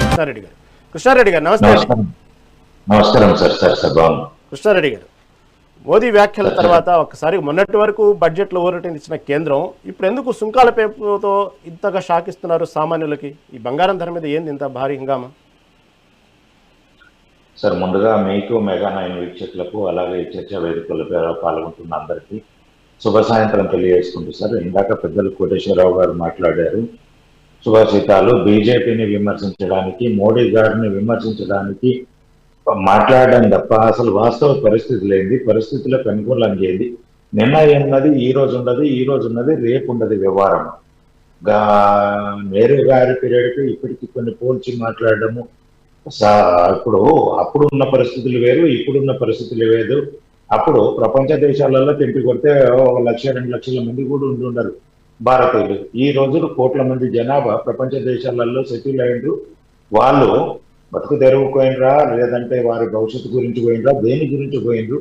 కృష్ణారెడ్డి గారు, కృష్ణారెడ్డి గారు నమస్తే. నమస్కారం సార్. కృష్ణారెడ్డి గారు, మోదీ వ్యాఖ్యల తర్వాత ఒకసారి మొన్నటి వరకు బడ్జెట్లో ఊరటనిచ్చిన కేంద్రం ఇప్పుడు ఎందుకు సుంకాల పేపుతో ఇంతగా షాక్ ఇస్తున్నారు సామాన్యులకి? ఈ బంగారం ధర మీద ఏంది ఇంత భారీ హంగామా? సార్, ముందుగా మీకు మెగా 9 వీక్షకులకు అలాగే చర్చా వేదికలపై పాల్గొంటున్న అందరికీ శుభ సాయంత్రం తెలియజేసుకుంటూ సార్, ఇందాక పెద్దలు కోటేశ్వరరావు గారు మాట్లాడారు. సుభాషితాలు బీజేపీని విమర్శించడానికి, మోడీ గారిని విమర్శించడానికి మాట్లాడడం తప్ప అసలు వాస్తవ పరిస్థితి లేనిది, పరిస్థితులకు అనుకూలంగా ఏంది, నిన్న ఉన్నది ఈ రోజు ఉండదు, ఈ రోజు ఉన్నది రేపు ఉండదు వ్యవహారం. నెహ్రూ గారి పీరియడ్కి ఇప్పటికి కొన్ని పోల్చి మాట్లాడడము. ఇప్పుడు అప్పుడున్న పరిస్థితులు వేరు, ఇప్పుడున్న పరిస్థితులు వేరు. అప్పుడు ప్రపంచ దేశాలలో తిండి కొడితే 1 లక్ష 2 లక్షల మంది కూడా ఉండుండరు భారతీయులు. ఈ రోజులు కోట్ల మంది జనాభా ప్రపంచ దేశాలలో సెటిల్ అయ్యిండ్రు. వాళ్ళు బతుకు తెరువుకోయినరా, లేదంటే వారి భవిష్యత్తు గురించి పోయినరా, దేని గురించి పోయినరు.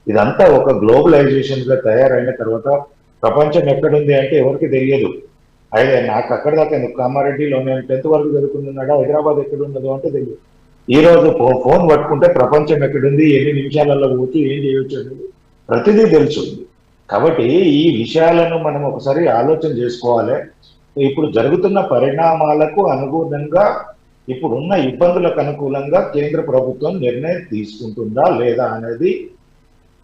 ఇదంతా ఒక గ్లోబలైజేషన్ గా తయారైన తర్వాత ప్రపంచం ఎక్కడుంది అంటే ఎవరికి తెలియదు. అయితే నాకు అక్కడి దాకా కామారెడ్డిలో నేను 10th వరకు చదువుకున్నాడా, హైదరాబాద్ ఎక్కడున్నదో అంటే తెలియదు. ఈ రోజు ఫోన్ పట్టుకుంటే ప్రపంచం ఎక్కడుంది, ఎన్ని నిమిషాలలో పోతే ఏం చేయొచ్చు అనేది ప్రతిదీ తెలుసుంది. కాబట్టి ఈ విషయాలను మనం ఒకసారి ఆలోచన చేసుకోవాలి. ఇప్పుడు జరుగుతున్న పరిణామాలకు అనుగుణంగా, ఇప్పుడున్న ఇబ్బందులకు అనుకూలంగా కేంద్ర ప్రభుత్వం నిర్ణయం తీసుకుంటుందా లేదా అనేది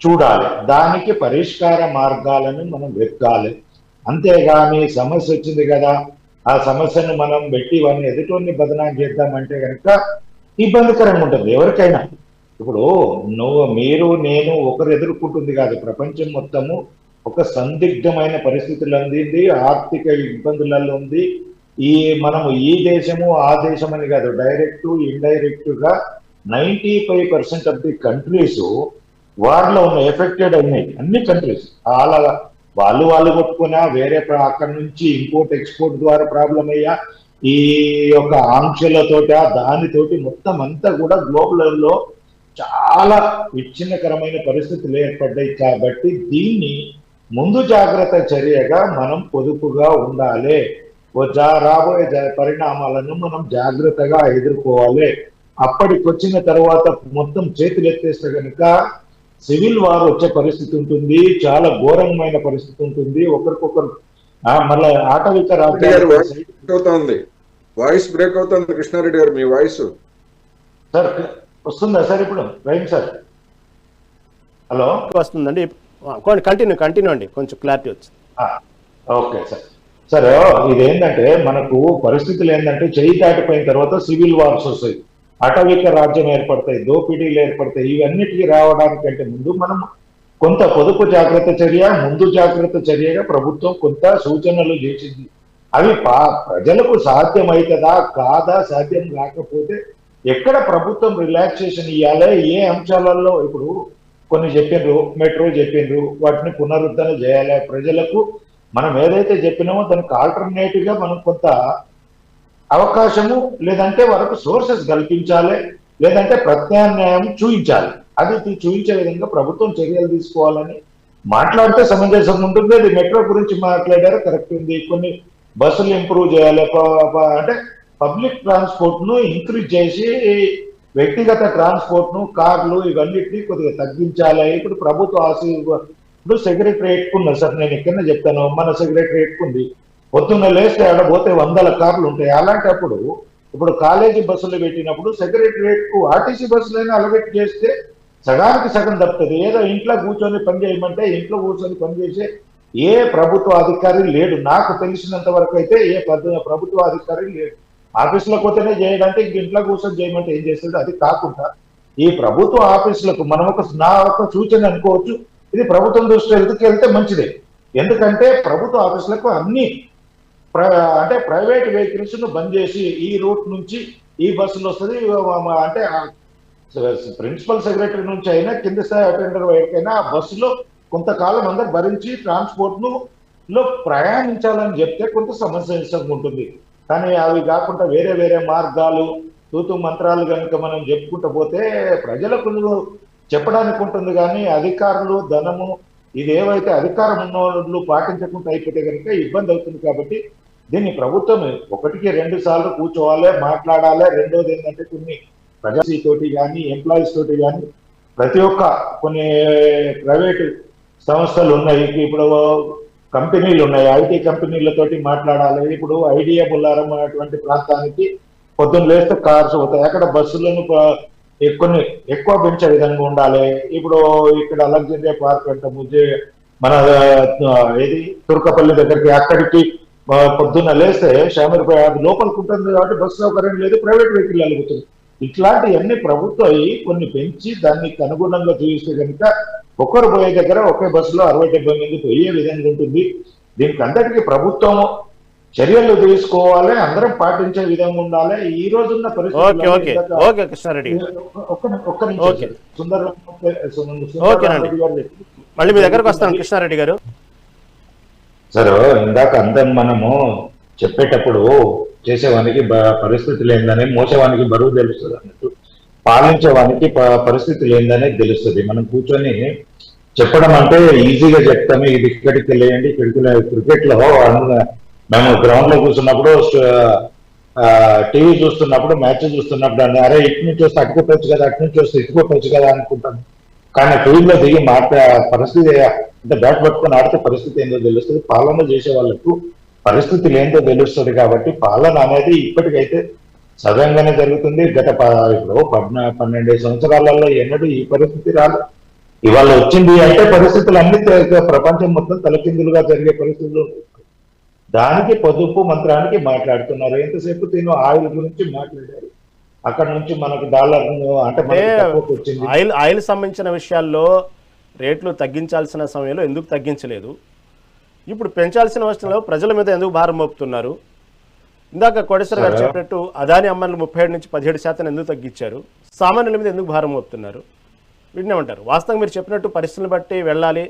చూడాలి. దానికి పరిష్కార మార్గాలను మనం వెతకాలి. అంతేగాని సమస్య వచ్చింది కదా, ఆ సమస్యను మనం పెట్టి వాడిని ఎదుటోని బదనాం చేద్దామంటే కనుక ఇబ్బందికరంగా ఉంటుంది ఎవరికైనా. ఇప్పుడు మీరు నేను ఒకరు ఎదుర్కొంటుంది కాదు, ప్రపంచం మొత్తము ఒక సందిగ్ధమైన పరిస్థితులు అందింది, ఆర్థిక ఇబ్బందులలో ఉంది. మనము ఈ దేశము ఆ దేశం అని కాదు, డైరెక్ట్ ఇండైరెక్ట్ గా 95% ఆఫ్ ది కంట్రీస్ వారిలో ఉన్న ఎఫెక్టెడ్ అయినాయి. అన్ని కంట్రీస్ అలా వాళ్ళు కొట్టుకున్నా, వేరే అక్కడి నుంచి ఇంపోర్ట్ ఎక్స్పోర్ట్ ద్వారా ప్రాబ్లం అయ్యా, ఈ యొక్క ఆంక్షలతోటి దానితోటి మొత్తం అంతా కూడా గ్లోబల్ లో చాలా విచ్ఛిన్నకరమైన పరిస్థితులు ఏర్పడ్డాయి. కాబట్టి దీన్ని ముందు జాగ్రత్త చర్యగా మనం పొదుపుగా ఉండాలి. రాబోయే పరిణామాలను మనం జాగ్రత్తగా ఎదుర్కోవాలి. అప్పటికొచ్చిన తర్వాత మొత్తం చేతులు ఎత్తేస్తే కనుక సివిల్ వార్ వచ్చే పరిస్థితి ఉంటుంది, చాలా ఘోరమైన పరిస్థితి ఉంటుంది. ఒకరికొకరు మళ్ళీ ఆటవిక రాజ్యాలు. వాయిస్ బ్రేక్ అవుతుంది కృష్ణారెడ్డి గారు, మీ వాయిస్ సార్ వస్తుందా సార్? ఇప్పుడు రైట్ సార్, హలో వస్తుందండి, కంటిన్యూ అండి, కొంచెం క్లారిటీ వచ్చింది. Okay sir. సార్, ఇదేంటంటే మనకు పరిస్థితులు ఏంటంటే చేయి దాటిపోయిన తర్వాత సివిల్ వార్స్ వస్తాయి, అటవిక రాజ్యం ఏర్పడతాయి, దోపిడీలు ఏర్పడతాయి. ఇవన్నిటికీ రావడానికంటే ముందు మనం కొంత పొదుపు జాగ్రత్త చర్య, ముందు జాగ్రత్త చర్యగా ప్రభుత్వం కొంత సూచనలు చేసింది. అవి ప్రజలకు సాధ్యమవుతుందా కాదా, సాధ్యం కాకపోతే ఎక్కడ ప్రభుత్వం రిలాక్సేషన్ ఇవ్వాలి, ఏ అంశాలలో. ఇప్పుడు కొన్ని చెప్పిండ్రు, మెట్రో చెప్పిండ్రు, వాటిని పునరుద్ధరణ చేయాలి. ప్రజలకు మనం ఏదైతే చెప్పినామో దానికి ఆల్టర్నేటివ్ గా మనం కొంత అవకాశము, లేదంటే వాళ్ళకు సోర్సెస్ కల్పించాలి, లేదంటే ప్రత్యామ్నాయం చూపించాలి. అది చూపించే విధంగా ప్రభుత్వం చర్యలు తీసుకోవాలని మాట్లాడితే సమంజసం ఉంటుంది. అది మెట్రో గురించి మాట్లాడారు, కరెక్ట్ ఉంది. కొన్ని బస్సులు ఇంప్రూవ్ చేయాలి, అంటే పబ్లిక్ ట్రాన్స్పోర్ట్ ను ఇంక్రీజ్ చేసి వ్యక్తిగత ట్రాన్స్పోర్ట్ ను, కార్లు ఇవన్నిటినీ కొద్దిగా తగ్గించాలి. ఇప్పుడు ప్రభుత్వ ఇప్పుడు సెక్రటరియట్ ఉన్నది సార్, నేను ఎక్కడనే చెప్తాను, మన సెక్రటరియట్ ఉంది. పొద్దున్న లేస్తే ఆడ పోతే 100 కార్లు ఉంటాయి. అలాంటప్పుడు ఇప్పుడు కాలేజీ బస్సులు పెట్టినప్పుడు సెక్రటరియట్ కు ఆర్టీసీ బస్సులైనా అలవెట్ చేస్తే సగానికి సగం తప్పుతుంది. ఏదో ఇంట్లో కూర్చొని పని చేయమంటే ఇంట్లో కూర్చొని పనిచేసే ఏ ప్రభుత్వ అధికారి లేడు. నాకు తెలిసినంత వరకు అయితే ఏ ప్రభుత్వ అధికారి లేడు. ఆఫీసులకు పోతేనే చేయడానికి, ఇంక ఇంట్లో కూర్చొని చేయమంటే ఏం చేస్తుంది. అది కాకుండా ఈ ప్రభుత్వ ఆఫీసులకు మనం నా ఒక సూచన అనుకోవచ్చు, ఇది ప్రభుత్వం దృష్టి వెళ్తే మంచిదే. ఎందుకంటే ప్రభుత్వ ఆఫీసులకు అన్ని అంటే ప్రైవేట్ వెహికల్స్ ను బంద్ చేసి ఈ రూట్ నుంచి ఈ బస్సులు వస్తుంది. అంటే ప్రిన్సిపల్ సెక్రటరీ నుంచి అయినా కింద స్థాయి అటెండర్ వరకైనా ఆ బస్సులో కొంతకాలం అందరు భరించి ట్రాన్స్పోర్ట్ లో ప్రయాణించాలని చెప్తే కొంత సమస్య ఉంటుంది. కానీ అవి కాకుండా వేరే వేరే మార్గాలు, తూతు మంత్రాలు కనుక మనం చెప్పుకుంటూ పోతే ప్రజలకు చెప్పడానికి ఉంటుంది. కానీ అధికారులు ధనము ఇది ఏవైతే అధికారం ఉన్న వాళ్ళు పాటించకుండా అయిపోతే కనుక ఇబ్బంది అవుతుంది. కాబట్టి దీన్ని ప్రభుత్వం ఒకటికి 2 సార్లు కూర్చోవాలి, మాట్లాడాలి. రెండోది ఏంటంటే కొన్ని ప్రజాసీ తోటి కానీ ఎంప్లాయీస్ తోటి కానీ ప్రతి ఒక్క కొన్ని ప్రైవేటు సంస్థలు ఉన్నాయి, ఇప్పుడు కంపెనీలు ఉన్నాయి, ఐటీ కంపెనీలతోటి మాట్లాడాలి. ఇప్పుడు ఐడియా బుల్లారం అనేటువంటి ప్రాంతానికి పొద్దున్న లేస్తే కార్స్ పోతాయి, అక్కడ బస్సులను కొన్ని ఎక్కువ పెంచే విధంగా ఉండాలి. ఇప్పుడు ఇక్కడ అలెగ్జాండ్రియా పార్క్ అంటాము, మన ఏది తుర్కపల్లి దగ్గరికి అక్కడికి పొద్దున్న లేస్తే షామీర్పేట అది లోపలికి ఉంటుంది కాబట్టి బస్సు సౌకర్యం లేదు, ప్రైవేట్ వెహికల్ అలుగుతుంది. ఇట్లాంటివన్నీ ప్రభుత్వం కొన్ని పెంచి దానికి అనుగుణంగా చూపిస్తే కనుక ఒక్కరు పోయే దగ్గర ఒకే బస్సులో 60-70 మంది పోయే విధంగా ఉంటుంది. దీనికి అందరికీ ప్రభుత్వం చర్యలు తీసుకోవాలి, అందరం పాటించే విధంగా ఉండాలి. ఈ రోజున్న పరిస్థితి మళ్ళీ మీ దగ్గరకు వస్తాను కృష్ణారెడ్డి గారు. సరే, ఇందాక అందరం మనము చెప్పేటప్పుడు చేసేవానికి పరిస్థితులు ఏందని, మోసేవానికి బరువు తెలుస్తుంది అన్నట్టు, పాలించేవానికి పరిస్థితులు ఏందనే తెలుస్తుంది. మనం కూర్చొని చెప్పడం అంటే ఈజీగా చెప్తాము, ఇది ఇక్కడికి వెళ్ళేయండి ఇక్కడికి వెళ్ళేయండి. క్రికెట్ లో మేము గ్రౌండ్ లో కూర్చున్నప్పుడు టీవీ చూస్తున్నప్పుడు మ్యాచ్ చూస్తున్నప్పుడు అని అరే ఇటు నుంచి వస్తే అటు కొట్టొచ్చు కదా, అటు నుంచి వస్తే ఇటు కొట్టొచ్చు కదా అనుకుంటాం. కానీ ఫీల్డ్ లో దిగి పరిస్థితి అంటే బ్యాట్ పట్టుకొని ఆడితే పరిస్థితి ఏందో తెలుస్తుంది. పాలన చేసే వాళ్ళకు పరిస్థితులు ఏంటో తెలుస్తుంది. కాబట్టి పాలన అనేది ఇప్పటికైతే సవ్యంగానే జరుగుతుంది. గత ఇప్పుడు 12 సంవత్సరాలలో ఎన్నడూ ఈ పరిస్థితి రాదు. ఇవాళ వచ్చింది అంటే పరిస్థితులు అన్ని ప్రపంచం మొత్తం తలకిందులుగా జరిగే పరిస్థితులు. దానికి పొదుపు మంత్రానికి మాట్లాడుతున్నారు. ఎంతసేపు తిను ఆయిల్ గురించి మాట్లాడారు, అక్కడ నుంచి మనకు డాలర్ అంటే వచ్చింది. ఆయిల్ సంబంధించిన విషయాల్లో రేట్లు తగ్గించాల్సిన సమయంలో ఎందుకు తగ్గించలేదు, ఇప్పుడు పెంచాల్సిన అవసరంలో ప్రజల మీద ఎందుకు భారం మోపుతున్నారు? ఇందాక కోటేశ్వర గారు చెప్పినట్టు అదాని అమ్మలు 37 నుంచి 17% ఎందుకు తగ్గించారు, సామాన్యుల మీద ఎందుకు భారం మోపుతున్నారు? వీటినే ఉంటారు. వాస్తవంగా మీరు చెప్పినట్టు పరిస్థితులను బట్టి వెళ్ళాలి,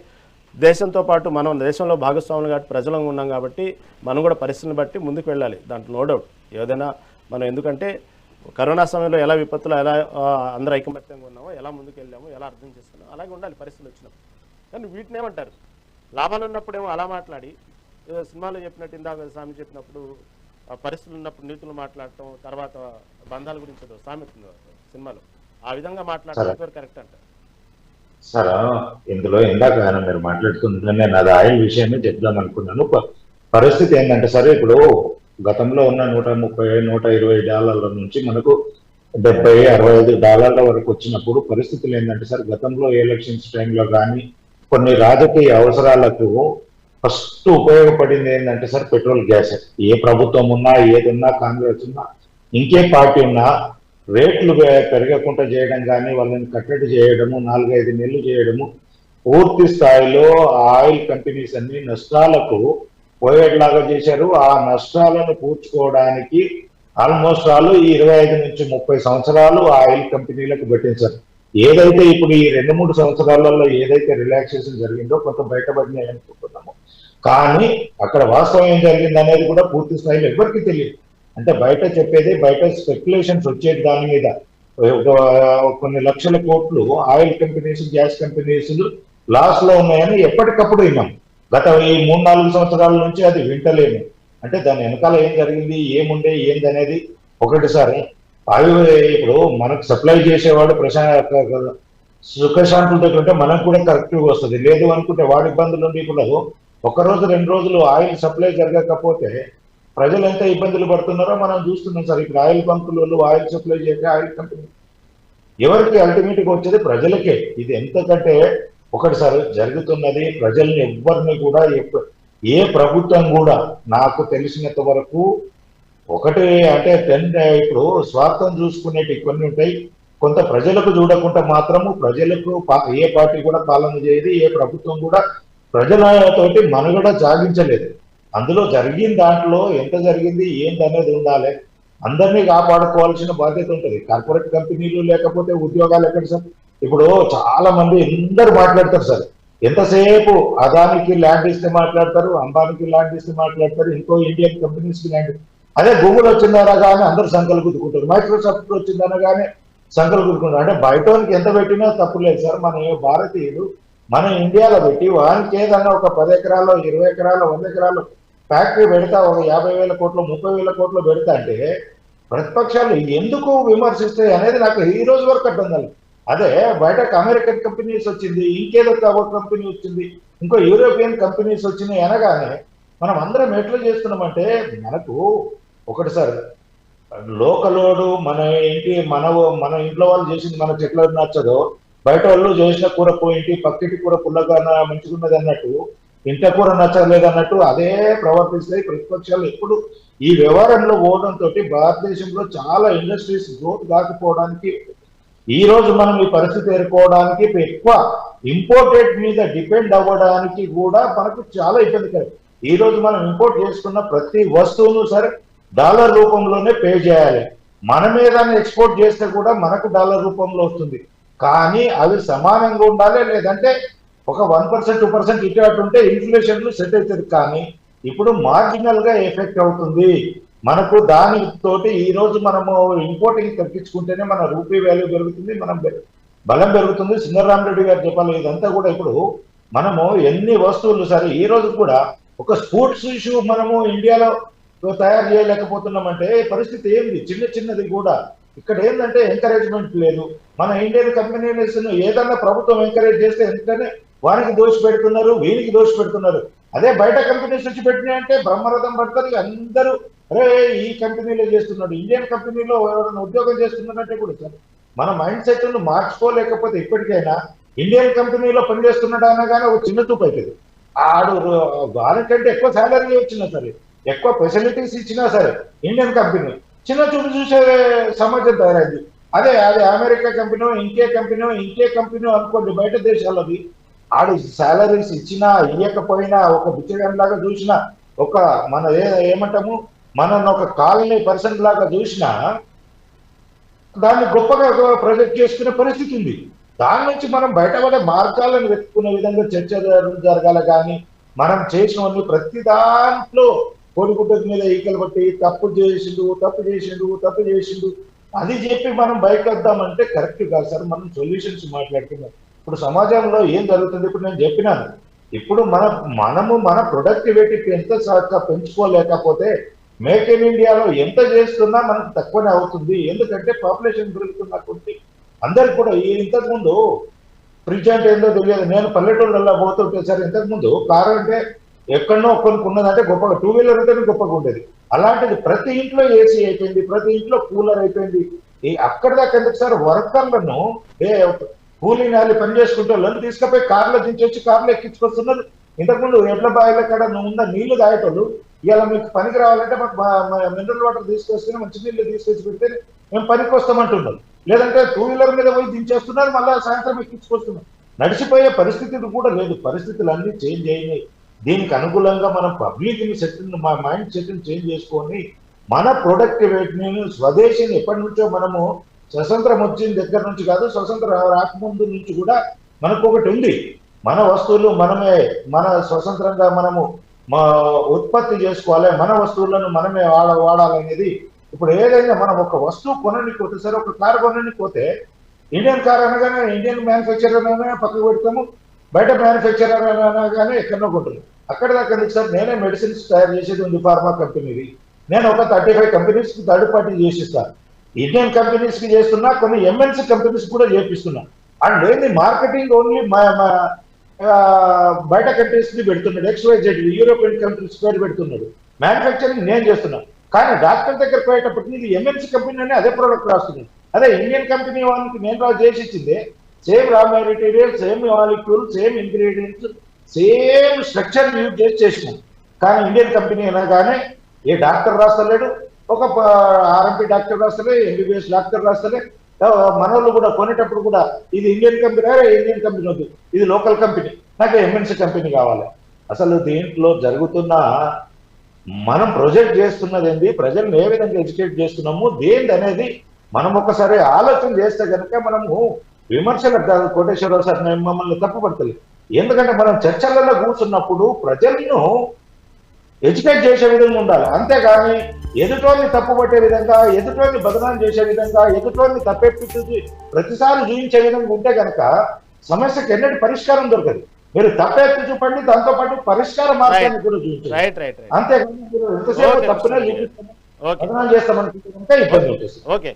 దేశంతో పాటు మనం దేశంలో భాగస్వాములు కాబట్టి ప్రజలంగా ఉన్నాం కాబట్టి మనం కూడా పరిస్థితులను బట్టి ముందుకు వెళ్ళాలి, దాంట్లో నో డౌట్. ఏదైనా మనం ఎందుకంటే కరోనా సమయంలో ఎలా విపత్తులు ఎలా అందరూ ఐకమత్యంగా ఉన్నామో, ఎలా ముందుకు వెళ్ళామో, ఎలా అర్థం చేసుకున్నామో అలాగే ఉండాలి పరిస్థితులు వచ్చినప్పుడు. కానీ వీటిని ఏమంటారు, లాభాలు ఉన్నప్పుడేమో అలా మాట్లాడి, ఏదో సినిమాలో చెప్పినట్టు ఇందాక స్వామి చెప్పినప్పుడు పరిస్థితులు ఉన్నప్పుడు నీతులు మాట్లాడటం, తర్వాత బంధాల గురించి ఏదో సామెత సినిమాలో ఆ విధంగా మాట్లాడటం కరెక్ట్ అంటారు. సరే, ఇందులో ఇందాక మీరు మాట్లాడుతుంటే నేను అది ఆయిల్ విషయమే చెప్దాం అనుకున్నాను. పరిస్థితి ఏంటంటే సరే, ఇప్పుడు గతంలో ఉన్న $130-120 నుంచి మనకు $70-65 వరకు వచ్చినప్పుడు పరిస్థితులు ఏంటంటే సార్, గతంలో ఎలక్షన్స్ టైంలో కానీ కొన్ని రాజకీయ అవసరాలకు ఫస్ట్ ఉపయోగపడింది ఏంటంటే సార్ పెట్రోల్ గ్యాస్. ఏ ప్రభుత్వం ఉన్నా, ఏదున్నా, కాంగ్రెస్ ఉన్నా, ఇంకే పార్టీ ఉన్నా రేట్లు పెరగకుండా చేయడం కానీ వాళ్ళని కట్టడి చేయడము, 4-5 నెలలు చేయడము, పూర్తి స్థాయిలో ఆయిల్ కంపెనీస్ అన్ని నష్టాలకు పోయేట్లాగా చేశారు. ఆ నష్టాలను పూడ్చుకోవడానికి ఆల్మోస్ట్ వాళ్ళు 25 నుంచి 30 సంవత్సరాలు ఆయిల్ కంపెనీలకు పెట్టించారు. ఏదైతే ఇప్పుడు ఈ 2-3 సంవత్సరాలలో ఏదైతే రిలాక్సేషన్ జరిగిందో కొంత బయటపడినాయి అనుకుంటున్నాము. కానీ అక్కడ వాస్తవం ఏం జరిగింది అనేది కూడా పూర్తి స్థాయిలో ఎవరికి తెలియదు. అంటే బయట చెప్పేది, బయట స్పెక్యులేషన్స్ వచ్చేది దాని మీద కొన్ని లక్షల కోట్లు oil companies, gas companies loss లో ఉన్నాయని ఎప్పటికప్పుడు విన్నాం. గత ఈ 3-4 సంవత్సరాల నుంచి అది వింటలేము. అంటే దాని వెనకాల ఏం జరిగింది, ఏముండే, ఏందనేది ఒకటిసారి అవి ఇప్పుడు మనకు సప్లై చేసేవాడు సుఖశాంతులతో ఉంటే మనకు కూడా కరెక్ట్గా వస్తుంది. లేదు అనుకుంటే వాడి ఇబ్బందులు ఉండి ఇప్పుడు 1 రోజు 2 రోజులు ఆయిల్ సప్లై జరగకపోతే ప్రజలు ఎంత ఇబ్బందులు పడుతున్నారో మనం చూస్తున్నాం సార్. ఇప్పుడు ఆయిల్ బంకులు ఆయిల్ సప్లై చేసే ఆయిల్ కంపెనీ ఎవరికి అల్టిమేట్ గా వచ్చేది ప్రజలకే. ఇది ఎంతకంటే ఒకటిసారి జరుగుతున్నది ప్రజల్ని ఎవ్వరిని కూడా ఏ ప్రభుత్వం కూడా నాకు తెలిసినంత వరకు ఒకటి అంటే ఇప్పుడు స్వార్థం చూసుకునేవి కొన్ని ఉంటాయి, కొంత ప్రజలకు చూడకుండా మాత్రము ప్రజలకు ఏ పార్టీ కూడా పాలన చేయదు, ఏ ప్రభుత్వం కూడా ప్రజలతోటి మనుగడ సాగించలేదు. అందులో జరిగిన దాంట్లో ఎంత జరిగింది ఏంటి అనేది ఉండాలి. అందరినీ కాపాడుకోవాల్సిన బాధ్యత ఉంటుంది. కార్పొరేట్ కంపెనీలు లేకపోతే ఉద్యోగాలు ఎక్కడ సార్? ఇప్పుడు చాలా మంది అందరూ మాట్లాడతారు సార్, ఎంతసేపు అదానికి ల్యాండ్ ఇస్తే మాట్లాడతారు, అంబానికి ల్యాండ్ ఇస్తే మాట్లాడతారు, ఇంకో ఇండియన్ కంపెనీస్కి ల్యాండ్. అదే గూగుల్ వచ్చిందనగానే అందరూ సంఖ్యలు గుద్దుకుంటారు, మైక్రోసాఫ్ట్ వచ్చిందనగానే సంఖ్యలు గుద్దుకుంటారు. అంటే బయటకి ఎంత పెట్టినా తప్పు లేదు సార్. మన భారతీయుడు మన ఇండియాలో పెట్టి వానికి ఏదన్నా ఒక 10 ఎకరాలు 20 ఎకరాలు 100 ఎకరాలు ఫ్యాక్టరీ పెడతా ఒక 50,000 కోట్లు 30,000 కోట్లు పెడతా అంటే ప్రతిపక్షాలు ఎందుకు విమర్శిస్తాయి అనేది నాకు ఈ రోజు వరకు అర్థం కాదు. అదే బయటకు అమెరికన్ కంపెనీస్ వచ్చింది, ఇంకేదో కంపెనీ వచ్చింది, ఇంకో యూరోపియన్ కంపెనీస్ వచ్చినాయి అనగానే మనం అందరం ఎట్లా చేస్తున్నామంటే మనకు ఒకటి సార్ లోకలోడు మన ఇంట్లో వాళ్ళు చేసింది మన చెట్లు నచ్చదో, బయట వాళ్ళు చేసిన కూర పోయింటి పక్కింటి కూర పుల్లగా మంచిగున్నది అన్నట్టు ఇంట కూర నచ్చలేదు అన్నట్టు అదే ప్రవర్తిస్తాయి ప్రతిపక్షాలు. ఎప్పుడు ఈ వ్యవహారంలో పోవడంతో భారతదేశంలో చాలా ఇండస్ట్రీస్ గ్రోత్ కాకపోవడానికి ఈ రోజు మనం ఈ పరిస్థితి ఎదుర్కోవడానికి ఎక్కువ ఇంపోర్టెడ్ మీద డిపెండ్ అవ్వడానికి కూడా మనకు చాలా ఇబ్బందికరం. ఈ రోజు మనం ఇంపోర్ట్ చేసుకున్న ప్రతి వస్తువును సరే డాలర్ రూపంలోనే పే చేయాలి. మనం ఏదైనా ఎక్స్పోర్ట్ చేస్తే కూడా మనకు డాలర్ రూపంలో వస్తుంది. కానీ అవి సమానంగా ఉండాలి, లేదంటే ఒక 1% 2% ఇటు అటు ఉంటే ఇన్ఫ్లేషన్ సెట్ అవుతుంది. కానీ ఇప్పుడు మార్జినల్ గా ఎఫెక్ట్ అవుతుంది మనకు. దానితోటి ఈ రోజు మనము ఇంపోర్టింగ్ తగ్గించుకుంటేనే మన రూపీ వాల్యూ పెరుగుతుంది, మనం బలం పెరుగుతుంది. సింగరామరెడ్డి గారు చెప్పాలి ఇదంతా కూడా. ఇప్పుడు మనము ఎన్ని వస్తువులు సరే ఈ రోజు కూడా ఒక స్పోర్ట్స్ ఇష్యూ మనము ఇండియాలో తయారు చేయలేకపోతున్నామంటే పరిస్థితి ఏంది? చిన్నది కూడా ఇక్కడ ఏంటంటే ఎంకరేజ్మెంట్ లేదు. మన ఇండియన్ కంపెనీస్ ఏదన్నా ప్రభుత్వం ఎంకరేజ్ చేస్తే ఎందుకంటే వారికి దోషి పెడుతున్నారు, వీరికి దోషి పెడుతున్నారు. అదే బయట కంపెనీస్ నుంచి పెట్టినాయంటే బ్రహ్మరథం పడతారు అందరూ. అరే ఈ కంపెనీలో చేస్తున్నాడు, ఇండియన్ కంపెనీలో ఎవరైనా ఉద్యోగం చేస్తున్నారంటే కూడా సార్ మన మైండ్ సెట్ ను మార్చుకోలేకపోతే ఇప్పటికైనా ఇండియన్ కంపెనీలో పనిచేస్తున్నాడు అనగానే ఒక చిన్న చూపు అవుతుంది. ఆడు వారికంటే ఎక్కువ శాలరీ వచ్చినా సరే, ఎక్కువ ఫెసిలిటీస్ ఇచ్చినా సరే ఇండియన్ కంపెనీ చిన్న చూపు చూసే సమాజం తయారైంది. అదే అమెరికా కంపెనీ ఇంకే కంపెనీ అనుకోండి బయట దేశాలది, ఆడు శాలరీస్ ఇచ్చినా ఇవ్వకపోయినా ఒక బిచ్చగానిలాగా చూసినా, ఒక మన ఏమంటాము మనల్ని ఒక కాలనీ పర్సన్ లాగా చూసినా దాన్ని గొప్పగా ప్రొజెక్ట్ చేసుకునే పరిస్థితి ఉంది. దాని నుంచి మనం బయటపడే మార్గాలను వెతుక్కునే విధంగా చర్చ జరగాల. కానీ మనం చేసినవన్నీ ప్రతి దాంట్లో కోడిగుడ్డ మీద ఈకలు పట్టి తప్పు చేసిండు అది చెప్పి మనం బయటకు వద్దామంటే కరెక్ట్ కాదు సార్. మనం సొల్యూషన్స్ మాట్లాడుతున్నాం. ఇప్పుడు సమాజంలో ఏం జరుగుతుంది? ఇప్పుడు నేను చెప్పినాను, ఇప్పుడు మనము మన ప్రొడక్టివిటీ ఎంత పెంచుకోలేకపోతే మేక్ ఇన్ ఇండియాలో ఎంత చేస్తున్నా మనకు తక్కువనే అవుతుంది. ఎందుకంటే పాపులేషన్ పెరుగుతున్న కొద్ది అందరికి కూడా ఇంతకుముందు ఫ్రిడ్జ్ అంటే ఏందో తెలియదు. నేను పల్లెటూళ్ళల్లో పోతుంటే సార్ ఇంతకుముందు కారు అంటే ఎక్కడనో కొనుక్కున్నదంటే గొప్పగా, 2 వీలర్ ఉంటేనే గొప్పగా ఉండేది. అలాంటిది ప్రతి ఇంట్లో ఏసీ అయిపోయింది, ప్రతి ఇంట్లో కూలర్ అయిపోయింది. అక్కడ దాకా ఎందుకు సార్ వర్కర్లను కూలీ నాలి పని చేసుకుంటే వాళ్ళని తీసుకుపోయి కార్లో దించొచ్చి కార్లో ఎక్కించుకొస్తున్నారు. ఇంతకుముందు ఎడ్ల బాయిల కాడ ఉన్న నీళ్లు తాగేటోళ్ళు ఇలా మీకు పనికి రావాలంటే మాకు మినరల్ వాటర్ తీసుకొస్తే మంచి నీళ్ళు తీసుకొచ్చి పెడితే మేము పనికి వస్తామంటున్నారు. లేదంటే 2 వీలర్ మీద పోయి దించేస్తున్నారు, మళ్ళీ సాయంత్రం ఎక్కించుకొస్తున్నారు. నడిచిపోయే పరిస్థితి కూడా లేదు. పరిస్థితులు అన్ని చేంజ్ అయినాయి. దీనికి అనుకూలంగా మనం పబ్లిక్ మా మైండ్ సెట్ చేంజ్ చేసుకొని మన ప్రొడక్టివిటీని స్వదేశీని ఎప్పటి నుంచో మనము స్వతంత్రం వచ్చిన దగ్గర నుంచి కాదు, స్వతంత్రం రాకముందు నుంచి కూడా మనకు ఒకటి ఉంది. మన వస్తువులు మనమే మన స్వతంత్రంగా మనము ఉత్పత్తి చేసుకోవాలి, మన వస్తువులను మనమే వాడాలనేది. ఇప్పుడు ఏదైనా మనం ఒక వస్తువు కొనడానికి పోతే సరే, ఒక కారు కొనడానికి పోతే ఇండియన్ కార్ అనగానే ఇండియన్ మ్యానుఫ్యాక్చరర్ అనగానే పక్కకు పెడతాము, బయట మ్యానుఫ్యాక్చరర్ అనగానే ఎక్కడో కొంటున్నాం. అక్కడ దాకా ఎందుకు సార్? నేనే మెడిసిన్స్ తయారు చేసేది ఉంది ఫార్మా కంపెనీది. నేను ఒక 35 కంపెనీస్ కి థర్డ్ పార్టీ చేసిస్తాను. ఇండియన్ కంపెనీస్ కి చేస్తున్నా, కొన్ని ఎంఎన్సీ కంపెనీస్ కూడా చేపిస్తున్నా. అండ్ ఏంది మార్కెటింగ్ ఓన్లీ బయట కంట్రీస్ కి పెడుతున్నాడు, XYZ యూరోపియన్ కంట్రీస్ పేరు పెడుతున్నాడు. మ్యానుఫ్యాక్చరింగ్ నేను చేస్తున్నాను. కానీ డాక్టర్ దగ్గర పోయేటప్పటికి ఇది ఎంఎన్సీ కంపెనీ అని అదే ప్రోడక్ట్ రాస్తున్నాను. అదే ఇండియన్ కంపెనీ వాళ్ళకి నేను చేసి ఇచ్చింది same raw material, same molecule, same ingredients, same structure use చేసినాం. కానీ ఇండియన్ కంపెనీ అనగానే ఏ డాక్టర్ రాస్తలేడు, ఒక ఆర్ఎంపీ డాక్టర్ రాస్తలే, MBBS డాక్టర్ రాస్తలే. మనోళ్ళు కూడా కొనేటప్పుడు కూడా ఇది ఇండియన్ కంపెనీ, ఇండియన్ కంపెనీ వద్దు, ఇది లోకల్ కంపెనీ, నాకు ఎంఎన్సీ కంపెనీ కావాలి. అసలు దీంట్లో జరుగుతున్న మనం ప్రొజెక్ట్ చేస్తున్నది ఏంది, ప్రజలను ఏ విధంగా ఎడ్యుకేట్ చేస్తున్నాము దేంది అనేది మనం ఒకసారి ఆలోచన చేస్తే కనుక మనము విమర్శలకు కాదు కోటేశ్వరరావు సార్ నేను మమ్మల్ని తప్పుపడతలేదు. ఎందుకంటే మనం చర్చలలో కూర్చున్నప్పుడు ప్రజలను ఎడ్యుకేట్ చేసే విధంగా ఉండాలి. అంతేగాని ఎదుటోని తప్పుపట్టే విధంగా, ఎదుటోని బదనాం చేసే విధంగా, ఎదుటోని తప్పెప్పి ప్రతిసారి చూపించే విధంగా ఉంటే కనుక సమస్యకి ఎన్నటి పరిష్కారం దొరకదు. మీరు తప్పెత్తి చూపండి, దాంతో పాటు పరిష్కార మార్గాన్ని కూడా చూపించండి. రైట్ రైట్ రైట్ అంతేగాని మీరు ఎంతసేపు ఓకే, తప్పునే ఓకే. చూపిస్తామని చేస్తామనుకుంటే ఇబ్బంది ఉంటుంది. ఓకే.